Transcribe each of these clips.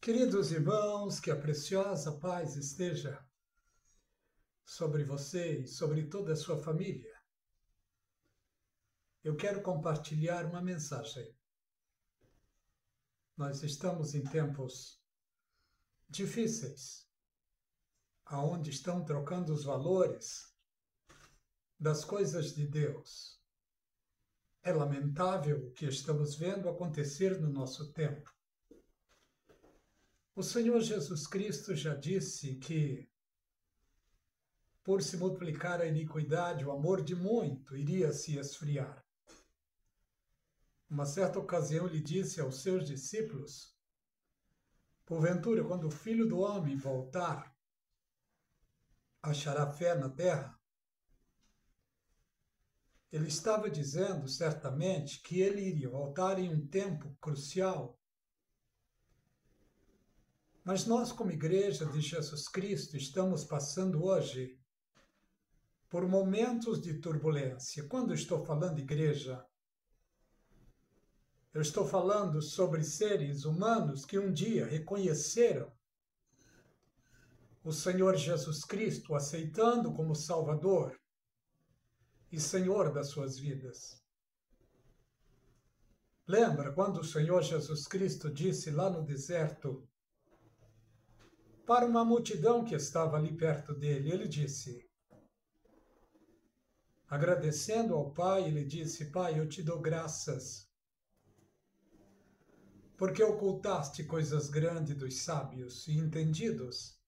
Queridos irmãos, que a preciosa paz esteja sobre você e sobre toda a sua família. Eu quero compartilhar uma mensagem. Nós estamos em tempos difíceis, aonde estão trocando os valores das coisas de Deus. É lamentável o que estamos vendo acontecer no nosso tempo. O Senhor Jesus Cristo já disse que, por se multiplicar a iniquidade, o amor de muito iria se esfriar. Uma certa ocasião ele disse aos seus discípulos: porventura, quando o Filho do Homem voltar, achará fé na terra? Ele estava dizendo, certamente, que ele iria voltar em um tempo crucial. Mas nós, como Igreja de Jesus Cristo, estamos passando hoje por momentos de turbulência. Quando estou falando igreja, eu estou falando sobre seres humanos que um dia reconheceram o Senhor Jesus Cristo, aceitando como Salvador e Senhor das suas vidas. Lembra quando o Senhor Jesus Cristo disse lá no deserto, para uma multidão que estava ali perto dele, ele disse, agradecendo ao Pai, ele disse, Pai, eu te dou graças, porque ocultaste coisas grandes dos sábios e entendidos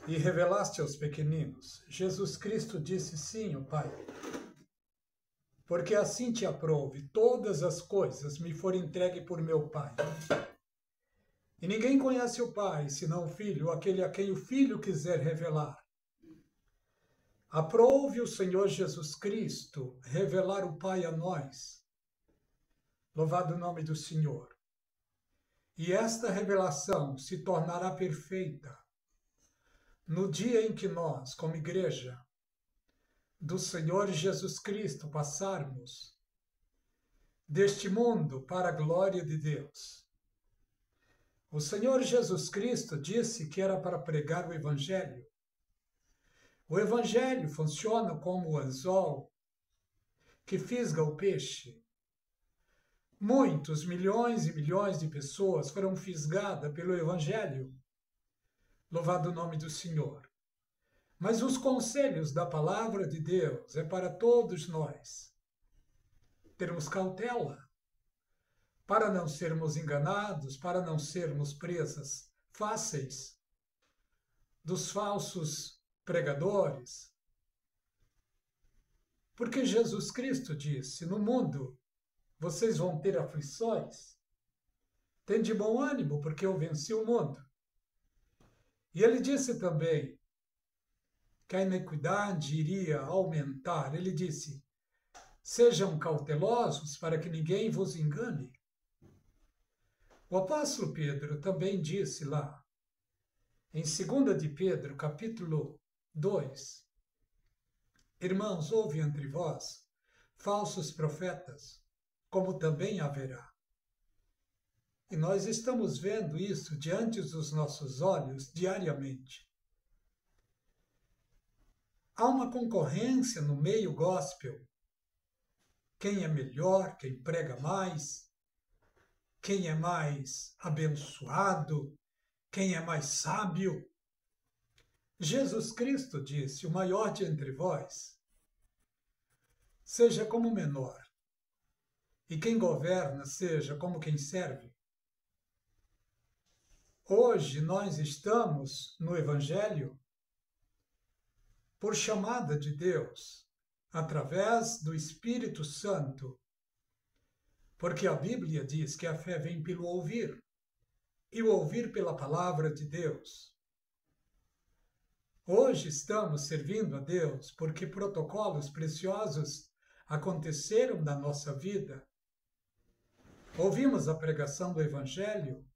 e revelaste aos pequeninos. Jesus Cristo disse, sim, ó Pai, porque assim te aprouve, todas as coisas me foram entregues por meu Pai. E ninguém conhece o Pai, senão o Filho, aquele a quem o Filho quiser revelar. Aprove o Senhor Jesus Cristo revelar o Pai a nós. Louvado o nome do Senhor. E esta revelação se tornará perfeita no dia em que nós, como Igreja do Senhor Jesus Cristo, passarmos deste mundo para a glória de Deus. O Senhor Jesus Cristo disse que era para pregar o Evangelho. O Evangelho funciona como o anzol que fisga o peixe. Muitos, milhões e milhões de pessoas foram fisgadas pelo Evangelho. Louvado o nome do Senhor. Mas os conselhos da palavra de Deus é para todos nós. Termos cautela, para não sermos enganados, para não sermos presas fáceis dos falsos pregadores. Porque Jesus Cristo disse, no mundo vocês vão ter aflições. Tende bom ânimo, porque eu venci o mundo. E ele disse também que a iniquidade iria aumentar. Ele disse, sejam cautelosos para que ninguém vos engane. O apóstolo Pedro também disse lá, em 2 de Pedro, capítulo 2, irmãos, houve entre vós falsos profetas, como também haverá. E nós estamos vendo isso diante dos nossos olhos diariamente. Há uma concorrência no meio gospel. Quem é melhor, quem prega mais, quem é mais abençoado, quem é mais sábio. Jesus Cristo disse, o maior de entre vós seja como o menor, e quem governa seja como quem serve. Hoje nós estamos no Evangelho por chamada de Deus, através do Espírito Santo, porque a Bíblia diz que a fé vem pelo ouvir, e o ouvir pela palavra de Deus. Hoje estamos servindo a Deus porque protocolos preciosos aconteceram na nossa vida. Ouvimos a pregação do Evangelho,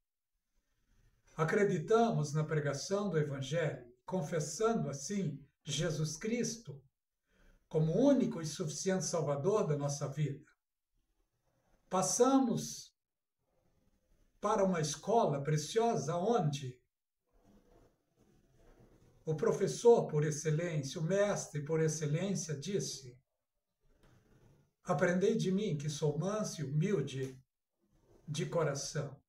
acreditamos na pregação do Evangelho, confessando assim Jesus Cristo como único e suficiente Salvador da nossa vida. Passamos para uma escola preciosa onde o professor por excelência, o mestre por excelência disse: aprendei de mim que sou manso e humilde de coração.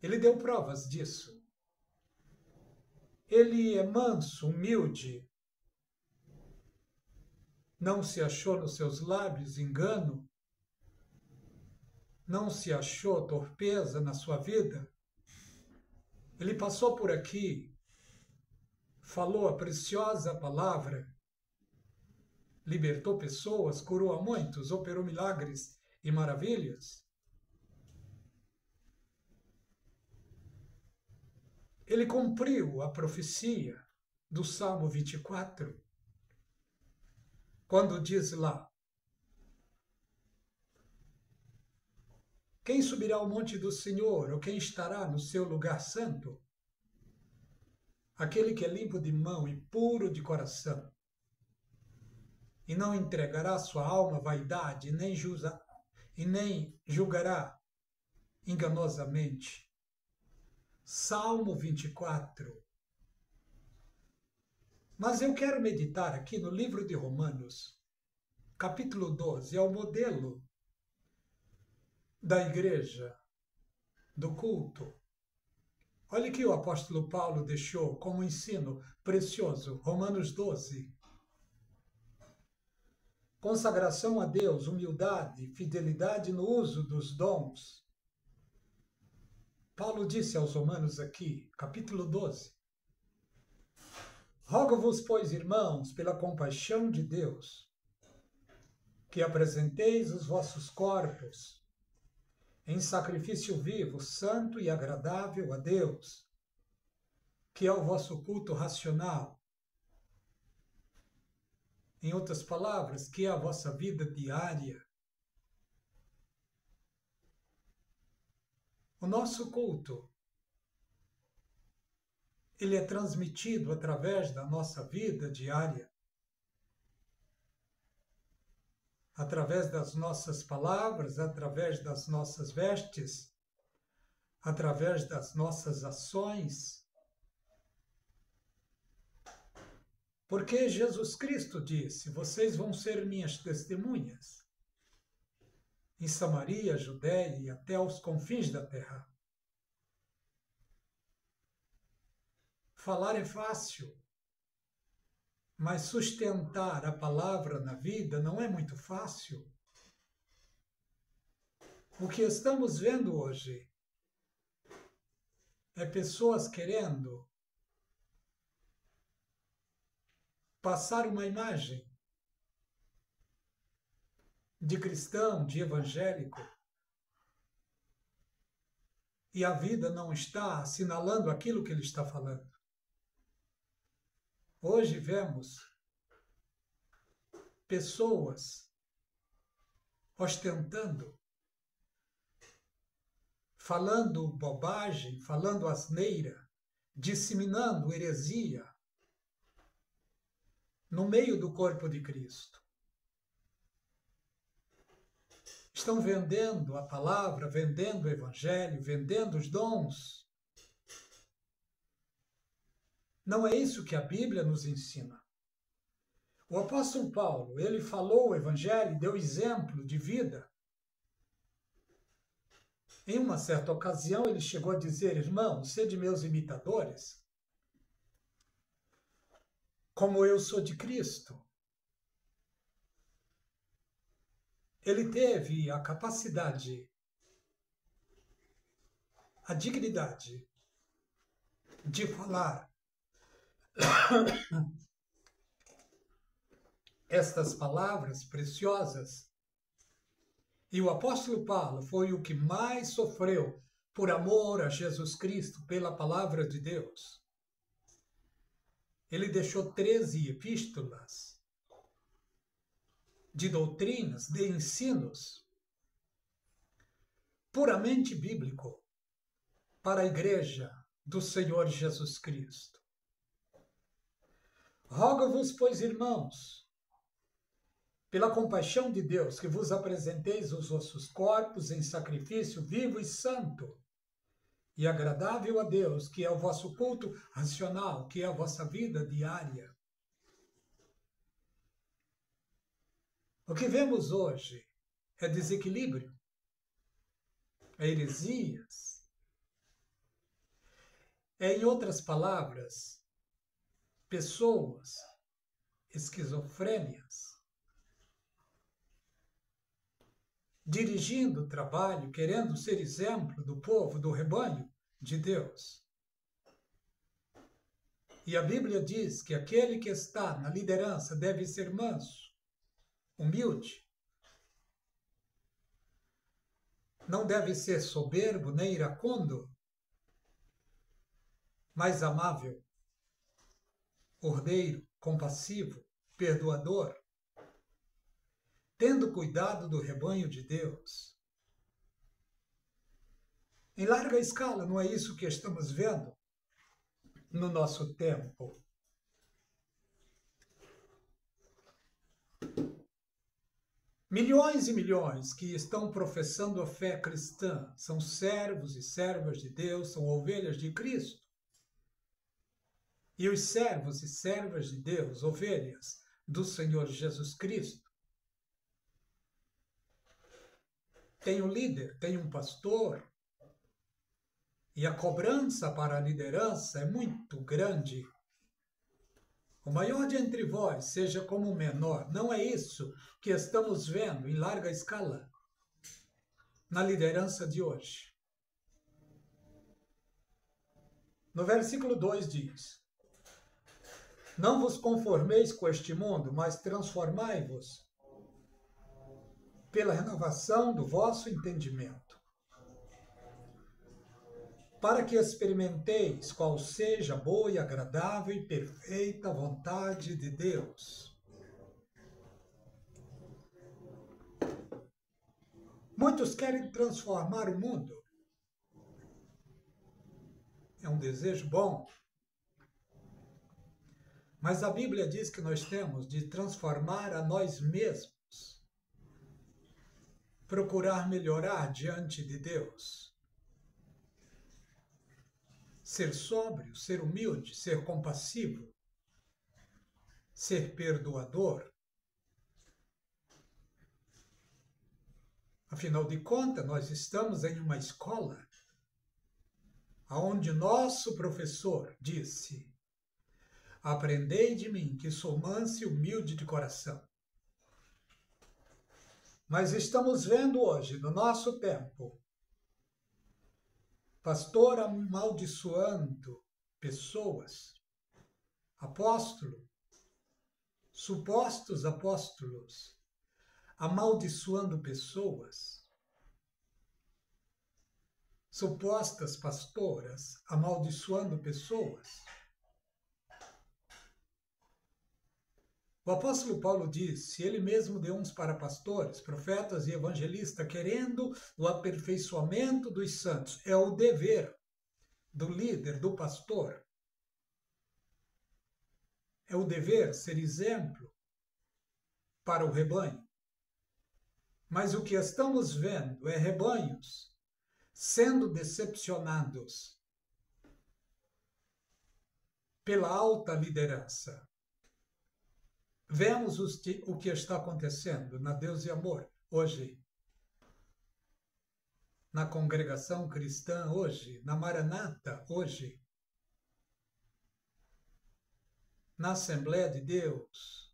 Ele deu provas disso. Ele é manso, humilde. Não se achou nos seus lábios engano? Não se achou torpeza na sua vida? Ele passou por aqui, falou a preciosa palavra, libertou pessoas, curou a muitos, operou milagres e maravilhas. Ele cumpriu a profecia do Salmo 24, quando diz lá: quem subirá ao monte do Senhor, ou quem estará no seu lugar santo? Aquele que é limpo de mão e puro de coração, e não entregará sua alma à vaidade, e nem julgará enganosamente. Salmo 24. Mas eu quero meditar aqui no livro de Romanos, capítulo 12, é o modelo da igreja, do culto. Olha que o apóstolo Paulo deixou como ensino precioso, Romanos 12. Consagração a Deus, humildade, fidelidade no uso dos dons. Paulo disse aos Romanos aqui, capítulo 12: rogo-vos, pois, irmãos, pela compaixão de Deus, que apresenteis os vossos corpos em sacrifício vivo, santo e agradável a Deus, que é o vosso culto racional. Em outras palavras, que é a vossa vida diária. O nosso culto, ele é transmitido através da nossa vida diária, através das nossas palavras, através das nossas vestes, através das nossas ações. Porque Jesus Cristo disse: vocês vão ser minhas testemunhas em Samaria, Judéia e até aos confins da terra. Falar é fácil, mas sustentar a palavra na vida não é muito fácil. O que estamos vendo hoje é pessoas querendo passar uma imagem de cristão, de evangélico, e a vida não está assinalando aquilo que ele está falando. Hoje vemos pessoas ostentando, falando bobagem, falando asneira, disseminando heresia no meio do corpo de Cristo. Estão vendendo a palavra, vendendo o evangelho, vendendo os dons. Não é isso que a Bíblia nos ensina. O apóstolo Paulo, ele falou o evangelho, deu exemplo de vida. Em uma certa ocasião, ele chegou a dizer: irmãos, sede meus imitadores, como eu sou de Cristo. Ele teve a capacidade, a dignidade de falar estas palavras preciosas. E o apóstolo Paulo foi o que mais sofreu por amor a Jesus Cristo, pela palavra de Deus. Ele deixou 13 epístolas de doutrinas, de ensinos puramente bíblico para a igreja do Senhor Jesus Cristo. Rogo-vos, pois, irmãos, pela compaixão de Deus, que vos apresenteis os vossos corpos em sacrifício vivo e santo e agradável a Deus, que é o vosso culto racional, que é a vossa vida diária. O que vemos hoje é desequilíbrio, é heresias. É, em outras palavras, pessoas esquizofrênias, dirigindo o trabalho, querendo ser exemplo do povo, do rebanho de Deus. E a Bíblia diz que aquele que está na liderança deve ser manso, humilde. Não deve ser soberbo nem iracundo, mas amável, ordeiro, compassivo, perdoador, tendo cuidado do rebanho de Deus. Em larga escala, não é isso que estamos vendo no nosso tempo. Milhões e milhões que estão professando a fé cristã são servos e servas de Deus, são ovelhas de Cristo. E os servos e servas de Deus, ovelhas do Senhor Jesus Cristo, tem um líder, tem um pastor, e a cobrança para a liderança é muito grande. O maior de entre vós seja como o menor. Não é isso que estamos vendo em larga escala na liderança de hoje. No versículo 2 diz: não vos conformeis com este mundo, mas transformai-vos pela renovação do vosso entendimento, para que experimenteis qual seja a boa e agradável e perfeita vontade de Deus. Muitos querem transformar o mundo. É um desejo bom. Mas a Bíblia diz que nós temos de transformar a nós mesmos. Procurar melhorar diante de Deus. Ser sóbrio, ser humilde, ser compassivo, ser perdoador. Afinal de contas, nós estamos em uma escola onde nosso professor disse: aprendei de mim, que sou manso e humilde de coração. Mas estamos vendo hoje, no nosso tempo, pastor amaldiçoando pessoas, apóstolo, supostos apóstolos, amaldiçoando pessoas, supostas pastoras, amaldiçoando pessoas. O apóstolo Paulo disse, ele mesmo deu uns para pastores, profetas e evangelistas, querendo o aperfeiçoamento dos santos. É o dever do líder, do pastor. É o dever ser exemplo para o rebanho. Mas o que estamos vendo é rebanhos sendo decepcionados pela alta liderança. Vemos o que está acontecendo na Deus e Amor hoje, na congregação cristã hoje, na Maranata hoje, na Assembleia de Deus.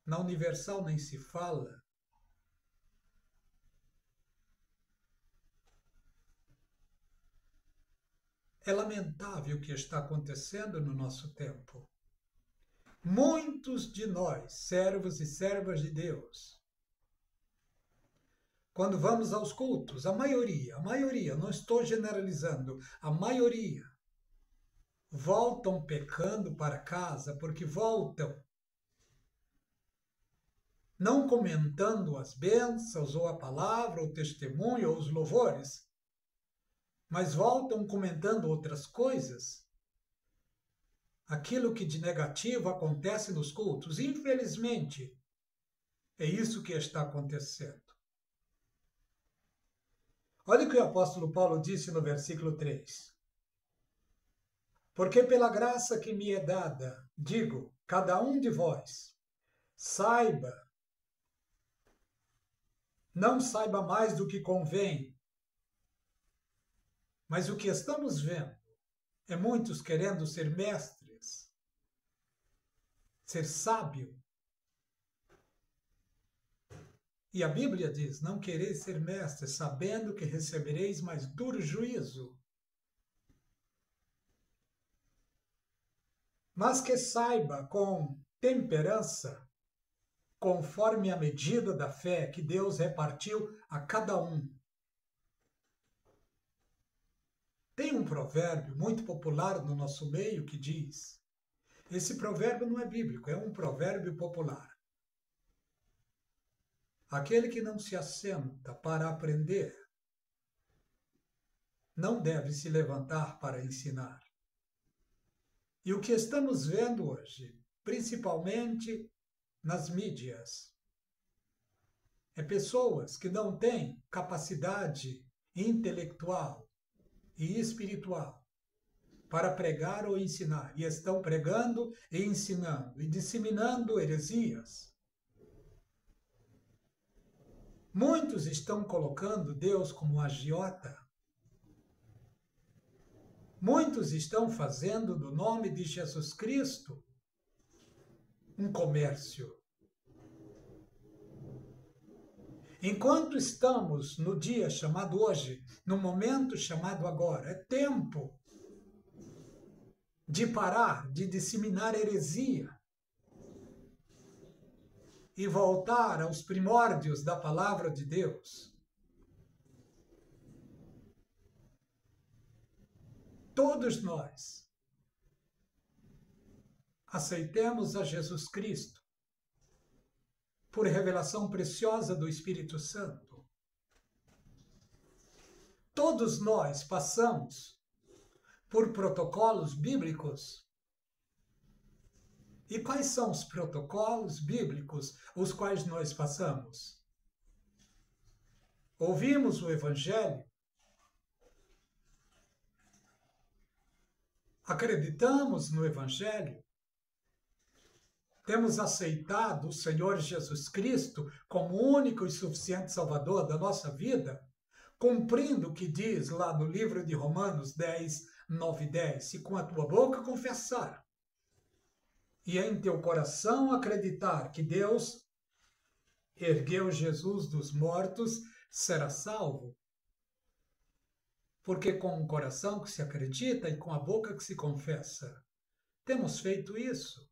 Na Universal nem se fala. É lamentável o que está acontecendo no nosso tempo. Muitos de nós, servos e servas de Deus, quando vamos aos cultos, a maioria, não estou generalizando, a maioria voltam pecando para casa, porque voltam não comentando as bênçãos, ou a palavra, ou o testemunho, ou os louvores, mas voltam comentando outras coisas, aquilo que de negativo acontece nos cultos. Infelizmente, é isso que está acontecendo. Olha o que o apóstolo Paulo disse no versículo 3. Porque pela graça que me é dada, digo, cada um de vós, saiba, não saiba mais do que convém. Mas o que estamos vendo é muitos querendo ser mestres, ser sábio. E a Bíblia diz, não quereis ser mestres, sabendo que recebereis mais duro juízo. Mas que saiba com temperança, conforme a medida da fé que Deus repartiu a cada um. Tem um provérbio muito popular no nosso meio que diz, esse provérbio não é bíblico, é um provérbio popular. Aquele que não se assenta para aprender, não deve se levantar para ensinar. E o que estamos vendo hoje, principalmente nas mídias, é pessoas que não têm capacidade intelectual e espiritual para pregar ou ensinar, e estão pregando e ensinando e disseminando heresias. Muitos estão colocando Deus como agiota. Muitos estão fazendo do nome de Jesus Cristo um comércio. Enquanto estamos no dia chamado hoje, no momento chamado agora, é tempo de parar de disseminar heresia e voltar aos primórdios da palavra de Deus. Todos nós aceitemos a Jesus Cristo por revelação preciosa do Espírito Santo. Todos nós passamos por protocolos bíblicos. E quais são os protocolos bíblicos os quais nós passamos? Ouvimos o Evangelho, acreditamos no Evangelho, temos aceitado o Senhor Jesus Cristo como único e suficiente Salvador da nossa vida, cumprindo o que diz lá no livro de Romanos 10, 9 e 10, se com a tua boca confessar e em teu coração acreditar que Deus ergueu Jesus dos mortos, será salvo. Porque com o coração que se acredita e com a boca que se confessa. Temos feito isso.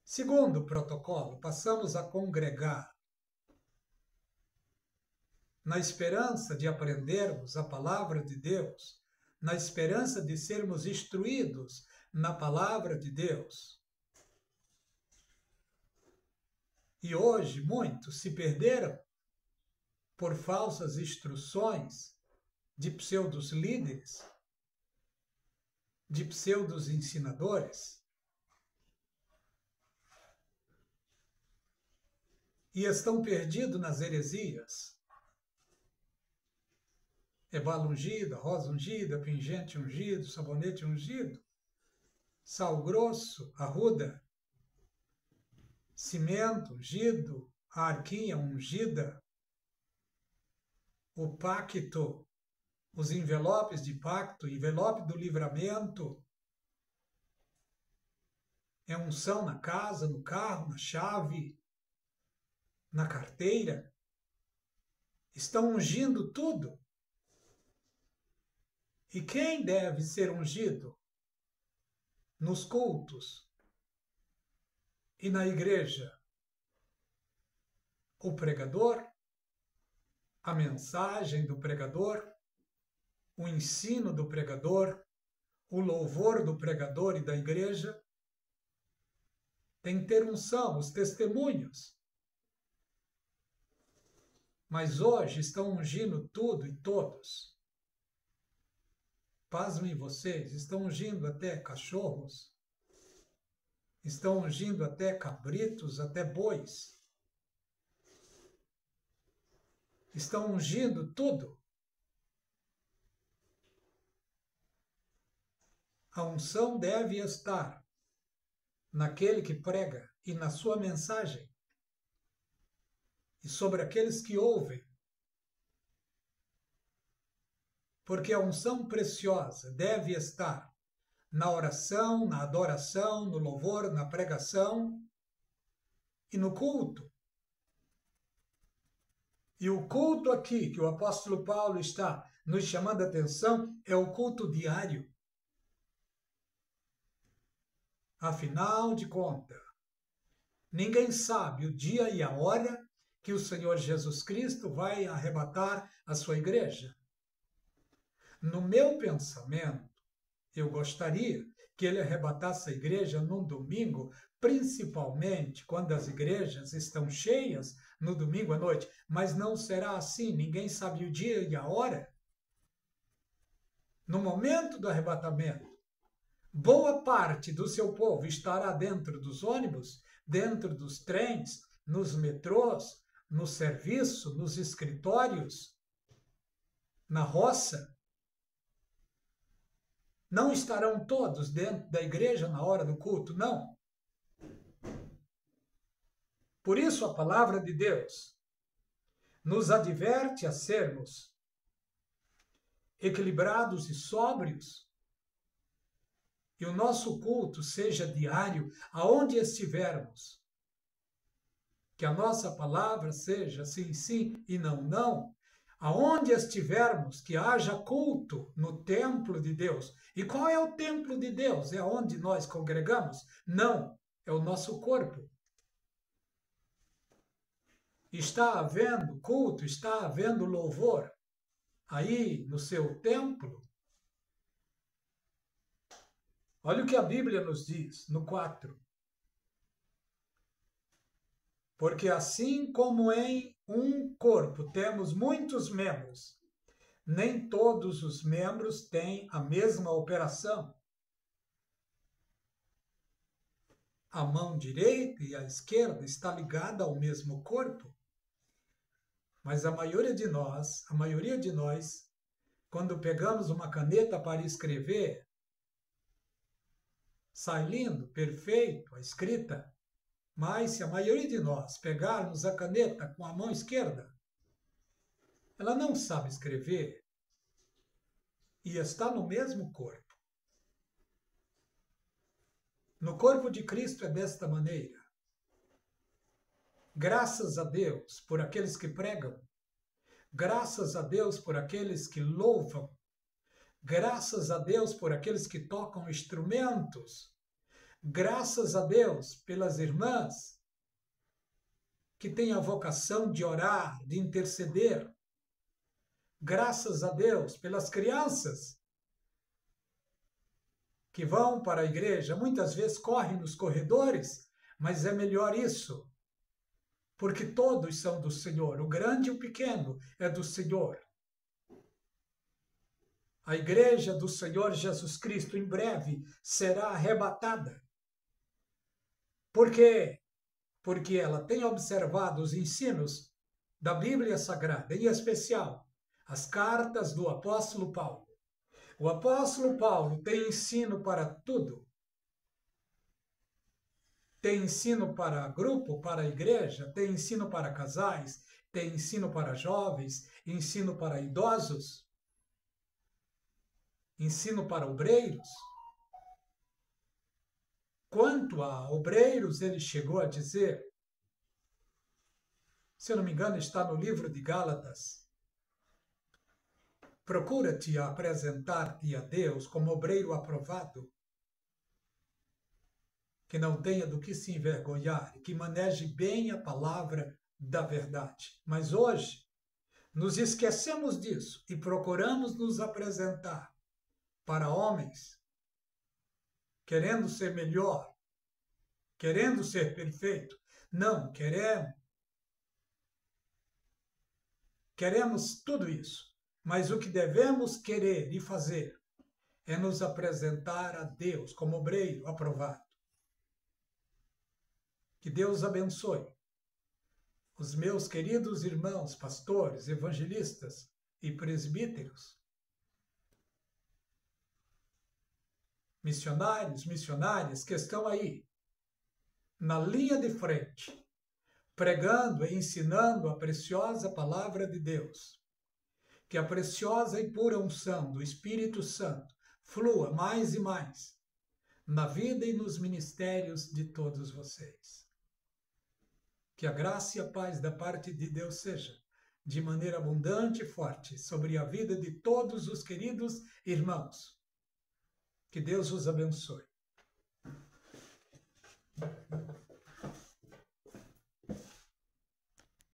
Segundo protocolo, passamos a congregar na esperança de aprendermos a palavra de Deus, na esperança de sermos instruídos na palavra de Deus. E hoje muitos se perderam por falsas instruções de pseudos líderes, de pseudos ensinadores. E estão perdidos nas heresias. É bala ungida, rosa ungida, pingente ungido, sabonete ungido, sal grosso, arruda, cimento ungido, a arquinha ungida, o pacto, os envelopes de pacto, envelope do livramento, é unção na casa, no carro, na chave, na carteira. Estão ungindo tudo. E quem deve ser ungido? Nos cultos e na igreja? O pregador, a mensagem do pregador, o ensino do pregador, o louvor do pregador e da igreja. Tem que ter unção, os testemunhos. Mas hoje estão ungindo tudo e todos. pasmem vocês, estão ungindo até cachorros, estão ungindo até cabritos, até bois. Estão ungindo tudo. A unção deve estar naquele que prega e na sua mensagem, e sobre aqueles que ouvem. Porque a unção preciosa deve estar na oração, na adoração, no louvor, na pregação e no culto. E o culto aqui que o apóstolo Paulo está nos chamando a atenção é o culto diário. Afinal de contas, ninguém sabe o dia e a hora que o Senhor Jesus Cristo vai arrebatar a sua igreja. No meu pensamento, eu gostaria que ele arrebatasse a igreja num domingo, principalmente quando as igrejas estão cheias no domingo à noite. Mas não será assim, ninguém sabe o dia e a hora. No momento do arrebatamento, boa parte do seu povo estará dentro dos ônibus, dentro dos trens, nos metrôs, no serviço, nos escritórios, na roça. Não estarão todos dentro da igreja na hora do culto, não. Por isso a palavra de Deus nos adverte a sermos equilibrados e sóbrios, e o nosso culto seja diário, aonde estivermos. Que a nossa palavra seja sim, sim e não, não. Aonde estivermos, que haja culto no templo de Deus. E qual é o templo de Deus? É onde nós congregamos? Não, é o nosso corpo. Está havendo culto, está havendo louvor aí no seu templo? Olha o que a Bíblia nos diz no 4. Porque assim como em um corpo temos muitos membros, nem todos os membros têm a mesma operação. A mão direita e a esquerda está ligada ao mesmo corpo. Mas a maioria de nós, quando pegamos uma caneta para escrever, sai lindo, perfeito, a escrita. Mas se a maioria de nós pegarmos a caneta com a mão esquerda, ela não sabe escrever e está no mesmo corpo. No corpo de Cristo é desta maneira. Graças a Deus por aqueles que pregam, graças a Deus por aqueles que louvam, graças a Deus por aqueles que tocam instrumentos, graças a Deus pelas irmãs que têm a vocação de orar, de interceder. Graças a Deus pelas crianças que vão para a igreja, muitas vezes correm nos corredores, mas é melhor isso, porque todos são do Senhor, o grande e o pequeno é do Senhor. A igreja do Senhor Jesus Cristo em breve será arrebatada. Por quê? Porque ela tem observado os ensinos da Bíblia Sagrada, em especial as cartas do apóstolo Paulo. O apóstolo Paulo tem ensino para tudo. Tem ensino para grupo, para a igreja, tem ensino para casais, tem ensino para jovens, ensino para idosos, ensino para obreiros. Quanto a obreiros, ele chegou a dizer, se eu não me engano, está no livro de Gálatas, procura-te apresentar-te a Deus como obreiro aprovado, que não tenha do que se envergonhar, que maneje bem a palavra da verdade. Mas hoje, nos esquecemos disso e procuramos nos apresentar para homens, querendo ser melhor, querendo ser perfeito. Não, queremos tudo isso. Mas o que devemos querer e fazer é nos apresentar a Deus como obreiro aprovado. Que Deus abençoe os meus queridos irmãos, pastores, evangelistas e presbíteros, missionários, missionárias que estão aí, na linha de frente, pregando e ensinando a preciosa palavra de Deus. Que a preciosa e pura unção do Espírito Santo flua mais e mais na vida e nos ministérios de todos vocês. Que a graça e a paz da parte de Deus seja de maneira abundante e forte sobre a vida de todos os queridos irmãos. Que Deus os abençoe.